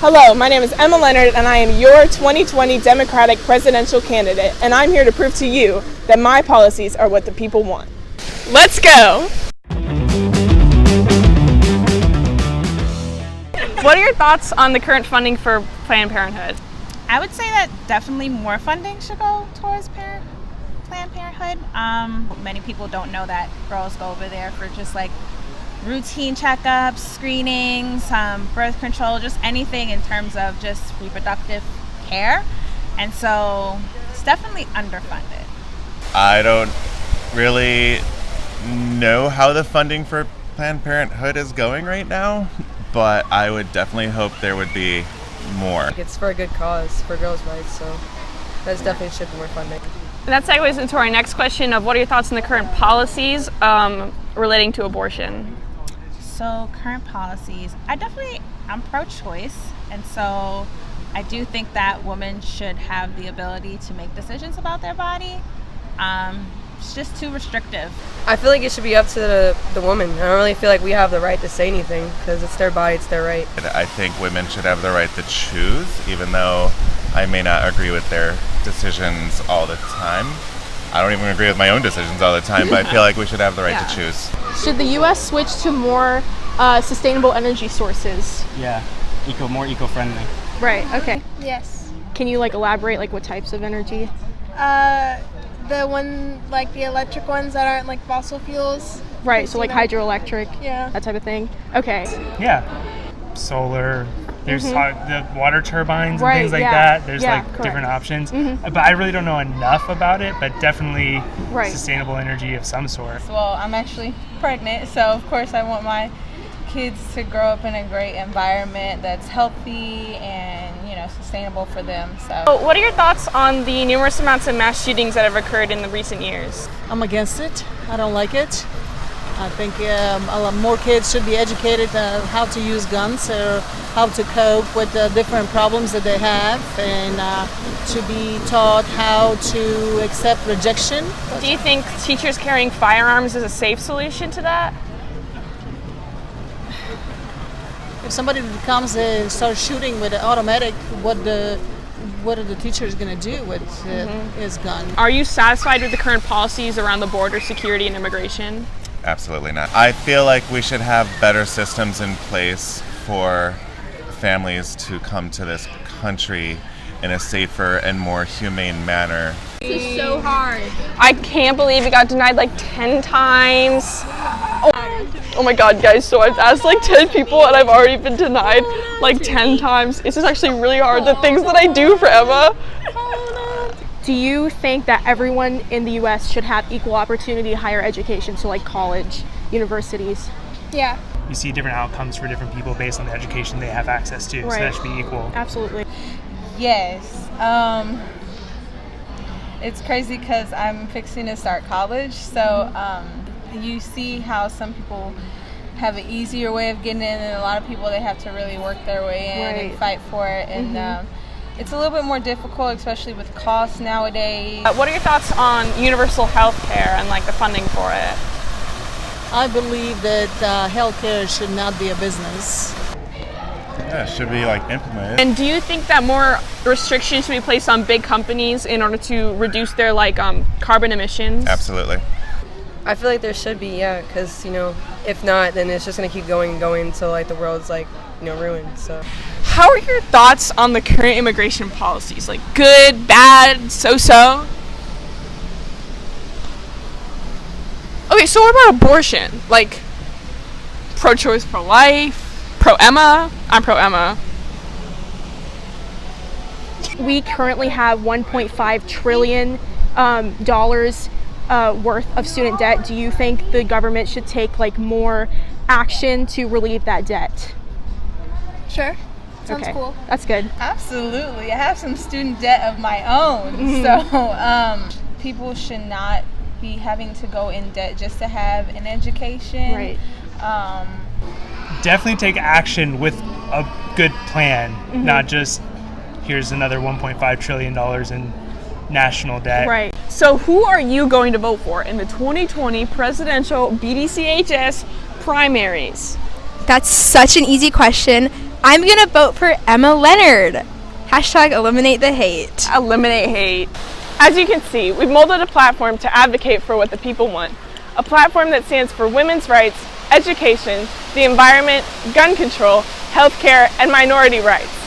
Hello, my name is Emma Leonard, and I am your 2020 Democratic presidential candidate, and I'm here to prove to you that my policies are what the people want. Let's go! What are your thoughts on the current funding for Planned Parenthood? I would say that definitely more funding should go towards Planned Parenthood. Many people don't know that girls go over there for just like routine checkups, screenings, birth control, just anything in terms of just reproductive care. And so it's definitely underfunded. I don't really know how the funding for Planned Parenthood is going right now, but I would definitely hope there would be more. It's for a good cause, for girls' rights, so that's definitely should be more funding. And that segues into our next question of what are your thoughts on the current policies relating to abortion? So current policies, I'm pro-choice, and so I do think that women should have the ability to make decisions about their body. It's just too restrictive. I feel like it should be up to the woman. I don't really feel like we have the right to say anything because it's their body, it's their right. I think women should have the right to choose, even though I may not agree with their decisions all the time. I don't even agree with my own decisions all the time, but I feel like we should have the right to choose. Should the U.S. switch to more sustainable energy sources? Yeah, more eco-friendly. Right, okay. Yes. Can you elaborate what types of energy? The electric ones that aren't fossil fuels. Right, so hydroelectric, Yeah. that type of thing. Okay. Yeah, solar. There's the water turbines and Right, things like yeah. that. There's Yeah, correct. different options. But I really don't know enough about it, but definitely Right. sustainable energy of some sort. Well, I'm actually pregnant, so of course I want my kids to grow up in a great environment that's healthy and sustainable for them. So What are your thoughts on the numerous amounts of mass shootings that have occurred in the recent years? I'm against it. I don't like it. I think a lot more kids should be educated how to use guns or how to cope with the different problems that they have, and to be taught how to accept rejection. Do you think teachers carrying firearms is a safe solution to that? If somebody comes and starts shooting with an automatic, what are the teachers going to do with his gun? Are you satisfied with the current policies around the border security and immigration? Absolutely not. I feel like we should have better systems in place for families to come to this country in a safer and more humane manner. This is so hard. I can't believe it got denied 10 times. Oh my god, guys, so I've asked 10 people and I've already been denied 10 times. It's just actually really hard, the things that I do for Emma. Do you think that everyone in the U.S. should have equal opportunity higher education, so college, universities? Yeah. You see different outcomes for different people based on the education they have access to, so Right. that should be equal. Absolutely. yes, it's crazy because I'm fixing to start college, so you see how some people have an easier way of getting in, and a lot of people they have to really work their way in Right. and fight for it, and it's a little bit more difficult, especially with costs nowadays. What are your thoughts on universal health care and the funding for it? I believe that healthcare should not be a business. Yeah, it should be implemented. And do you think that more restrictions should be placed on big companies in order to reduce their carbon emissions? Absolutely. I feel like there should be, yeah, because, if not, then it's just going to keep going and going until, the world's, ruined, so. How are your thoughts on the current immigration policies? Good, bad, so-so? Okay, so what about abortion? Pro-choice, pro-life, pro-Emma? I'm pro-Emma. We currently have $1.5 trillion worth of student debt. Do you think the government should take more action to relieve that debt? Sure. Sounds Okay. cool. That's good. Absolutely. I have some student debt of my own. So people should not be having to go in debt just to have an education. Right. Definitely take action with a good plan, not just here's another $1.5 trillion in national debt. Right. So who are you going to vote for in the 2020 presidential BDCHS primaries? That's such an easy question. I'm gonna vote for Emma Leonard. Hashtag eliminate the hate. Eliminate hate. As you can see, we've molded a platform to advocate for what the people want. A platform that stands for women's rights, education, the environment, gun control, healthcare, and minority rights.